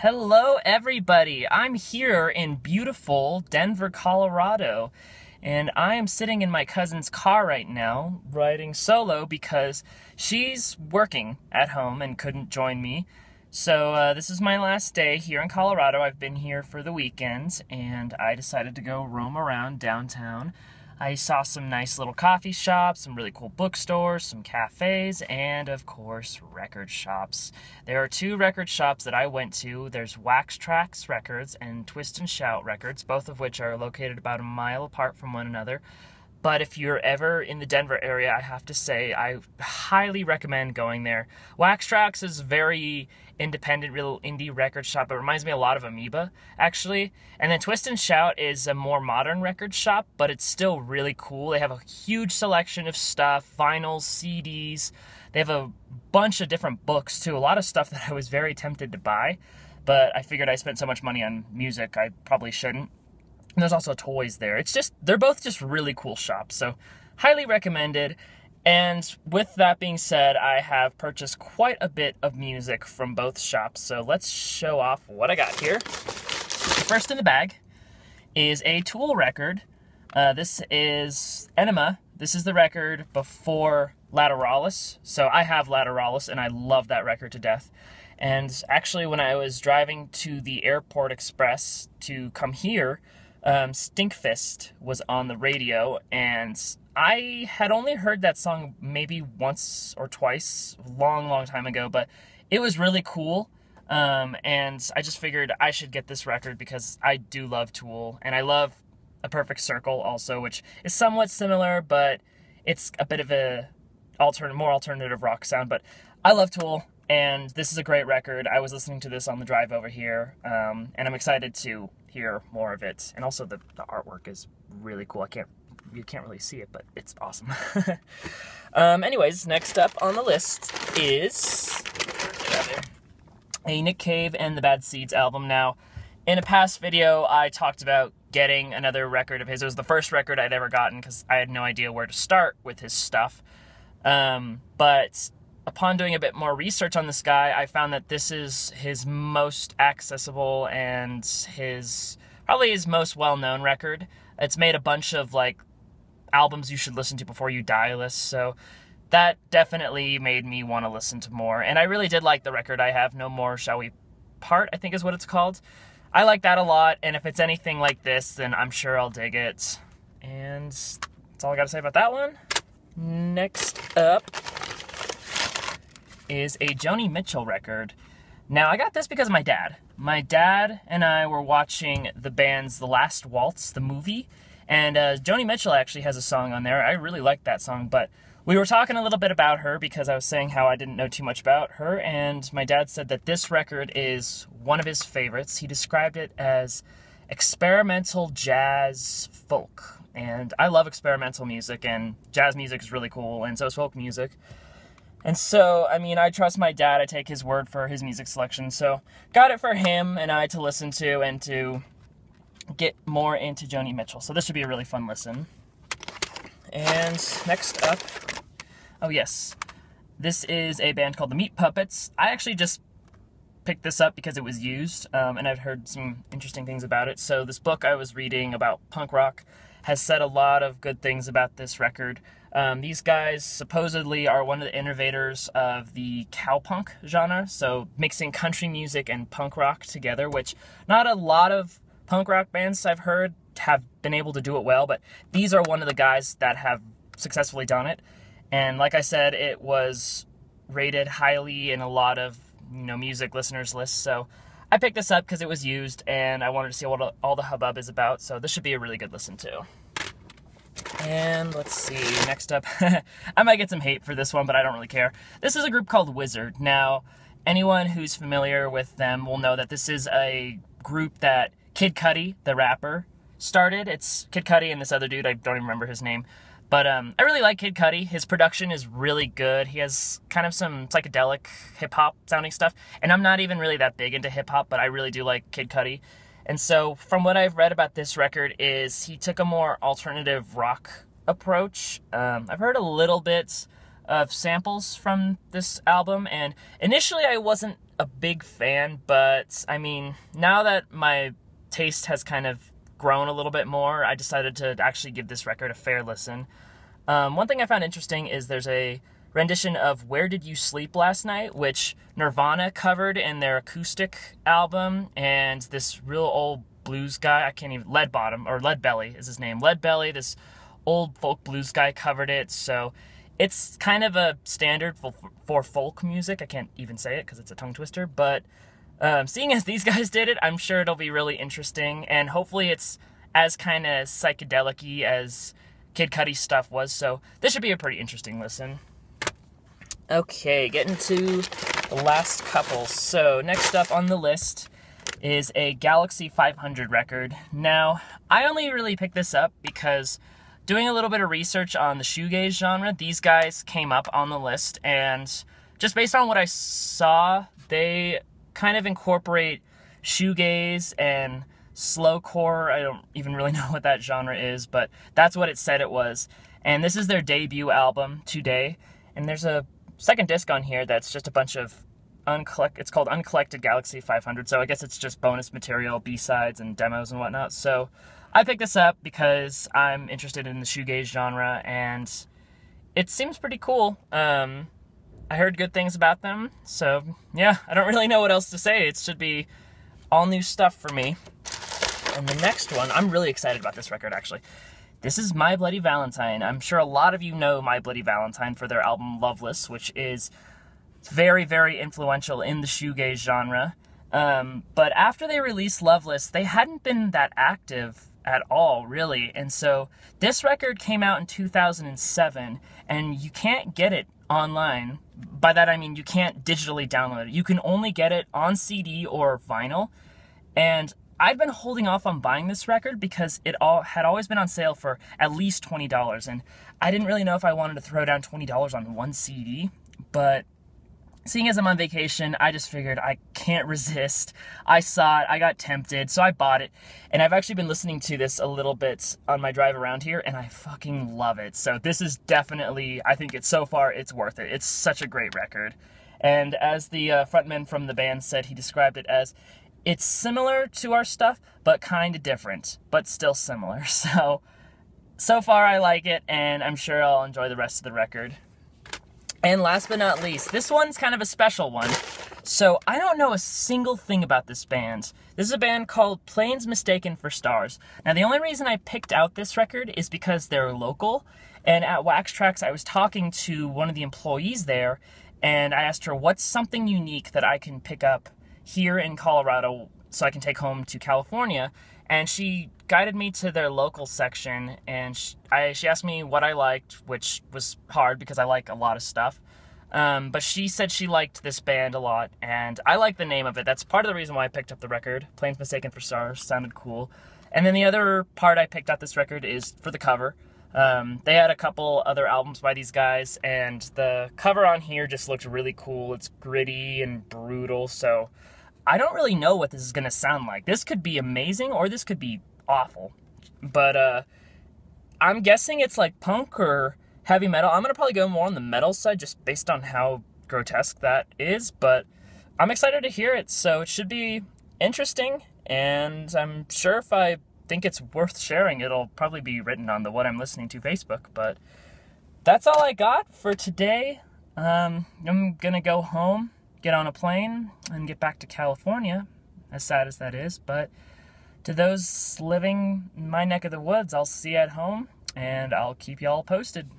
Hello everybody, I'm here in beautiful Denver, Colorado, and I am sitting in my cousin's car right now, riding solo because she's working at home and couldn't join me. So this is my last day here in Colorado. I've been here for the weekend, and I decided to go roam around downtown. I saw some nice little coffee shops, some really cool bookstores, some cafes, and of course, record shops. There are two record shops that I went to. There's Wax Trax Records and Twist and Shout Records, both of which are located about a mile apart from one another. But if you're ever in the Denver area, I have to say I highly recommend going there. Wax Trax is very independent, real indie record shop. It reminds me a lot of Amoeba, actually. And then Twist and Shout is a more modern record shop, but it's still really cool. They have a huge selection of stuff, vinyls, CDs. They have a bunch of different books, too. A lot of stuff that I was very tempted to buy, but I figured I spent so much money on music, I probably shouldn't. And there's also toys there. They're both just really cool shops, so highly recommended. And with that being said, I have purchased quite a bit of music from both shops, so let's show off what I got here. First in the bag is a Tool record. This is Ænima. This is the record before Lateralis. So I have Lateralis, and I love that record to death. And actually, when I was driving to the Airport Express to come here, Stinkfist was on the radio, and I had only heard that song maybe once or twice, long time ago, but it was really cool, and I just figured I should get this record because I do love Tool, and I love A Perfect Circle also, which is somewhat similar, but it's a bit of a more alternative rock sound, but I love Tool, and this is a great record. I was listening to this on the drive over here, and I'm excited to hear more of it. And also the artwork is really cool. You can't really see it, but it's awesome. Anyways, next up on the list is a Nick Cave and the Bad Seeds album. Now, in a past video, I talked about getting another record of his. It was the first record I'd ever gotten because I had no idea where to start with his stuff. But upon doing a bit more research on this guy, I found that this is his most accessible and probably his most well-known record. It's made a bunch of albums you should listen to before you die lists, so that definitely made me want to listen to more. And I really did like the record I have, No More Shall We Part, I think is what it's called. I like that a lot, and if it's anything like this, then I'm sure I'll dig it. And that's all I got to say about that one. Next up is a Joni Mitchell record. Now, I got this because of my dad. My dad and I were watching the band's The Last Waltz, the movie, and Joni Mitchell actually has a song on there. I really like that song, but we were talking a little bit about her because I was saying how I didn't know too much about her, and my dad said that this record is one of his favorites. He described it as experimental jazz folk, and I love experimental music, and jazz music is really cool, and so is folk music. And so, I mean, I trust my dad. I take his word for his music selection. So, got it for him and I to listen to and to get more into Joni Mitchell. So this should be a really fun listen. And next up, oh yes, this is a band called the Meat Puppets. I actually just picked this up because it was used, and I've heard some interesting things about it. So this book I was reading about punk rock has said a lot of good things about this record. These guys supposedly are one of the innovators of the cowpunk genre, so mixing country music and punk rock together, which not a lot of punk rock bands I've heard have been able to do it well, but these are one of the guys that have successfully done it. And like I said, it was rated highly in a lot of music listeners' lists, so I picked this up because it was used, and I wanted to see what all the hubbub is about, so this should be a really good listen too. And let's see, next up, I might get some hate for this one, but I don't really care. This is a group called Wizzard. Now, anyone who's familiar with them will know that this is a group that Kid Cudi, the rapper, started. It's Kid Cudi and this other dude, I don't even remember his name. But I really like Kid Cudi. His production is really good. He has kind of some psychedelic hip-hop sounding stuff. And I'm not even really that big into hip-hop, but I really do like Kid Cudi. And so, from what I've read about this record is he took a more alternative rock approach. I've heard a little bit of samples from this album, and initially I wasn't a big fan, but I mean, now that my taste has kind of grown a little bit more, I decided to actually give this record a fair listen. One thing I found interesting is there's a rendition of Where Did You Sleep Last Night, which Nirvana covered in their acoustic album, and this real old blues guy, I can't even, Leadbelly is his name. Leadbelly, this old folk blues guy, covered it, so it's kind of a standard for folk music. I can't even say it because it's a tongue twister, but seeing as these guys did it, I'm sure it'll be really interesting, and hopefully it's as kind of psychedelic-y as Kid Cudi's stuff was, so this should be a pretty interesting listen. Okay, getting to the last couple. So next up on the list is a Galaxie 500 record. Now, I only really picked this up because doing a little bit of research on the shoegaze genre, these guys came up on the list, and just based on what I saw, they kind of incorporate shoegaze and slowcore. I don't even really know what that genre is, but that's what it said it was. And this is their debut album, Today, and there's a second disc on here that's just a bunch of it's called Uncollected Galaxie 500, so I guess it's just bonus material, B-sides, and demos and whatnot. So I picked this up because I'm interested in the shoegaze genre, and it seems pretty cool. I heard good things about them, so yeah, I don't really know what else to say. It should be all new stuff for me. And the next one, I'm really excited about this record, actually. This is My Bloody Valentine. I'm sure a lot of you know My Bloody Valentine for their album Loveless, which is very, very influential in the shoegaze genre. But after they released Loveless, they hadn't been that active at all, really. And so this record came out in 2007, and you can't get it online. By that I mean you can't digitally download it. You can only get it on CD or vinyl. And I'd been holding off on buying this record because it had always been on sale for at least $20, and I didn't really know if I wanted to throw down $20 on one CD, but seeing as I'm on vacation, I just figured I can't resist. I saw it, I got tempted, so I bought it, and I've actually been listening to this a little bit on my drive around here, and I fucking love it. So this is definitely, I think so far, it's worth it. It's such a great record. And as the frontman from the band said, he described it as, it's similar to our stuff, but kind of different, but still similar. So far I like it, and I'm sure I'll enjoy the rest of the record. And last but not least, this one's kind of a special one. So I don't know a single thing about this band. This is a band called Planes Mistaken for Stars. Now the only reason I picked out this record is because they're local, and at Wax Trax I was talking to one of the employees there, and I asked her, what's something unique that I can pick up here in Colorado so I can take home to California? And she guided me to their local section, and she asked me what I liked, which was hard because I like a lot of stuff. But she said she liked this band a lot, and I like the name of it. That's part of the reason why I picked up the record. Planes Mistaken for Stars sounded cool. And then the other part I picked up this record is for the cover. They had a couple other albums by these guys, and the cover on here just looked really cool. It's gritty and brutal, so I don't really know what this is going to sound like. This could be amazing, or this could be awful. But I'm guessing it's like punk or heavy metal. I'm going to probably go more on the metal side just based on how grotesque that is, but I'm excited to hear it, so it should be interesting, and I'm sure if I think it's worth sharing, it'll probably be written on the What I'm Listening to Facebook. But that's all I got for today. I'm going to go home, get on a plane, and get back to California, as sad as that is. But to those living in my neck of the woods, I'll see you at home, and I'll keep y'all posted.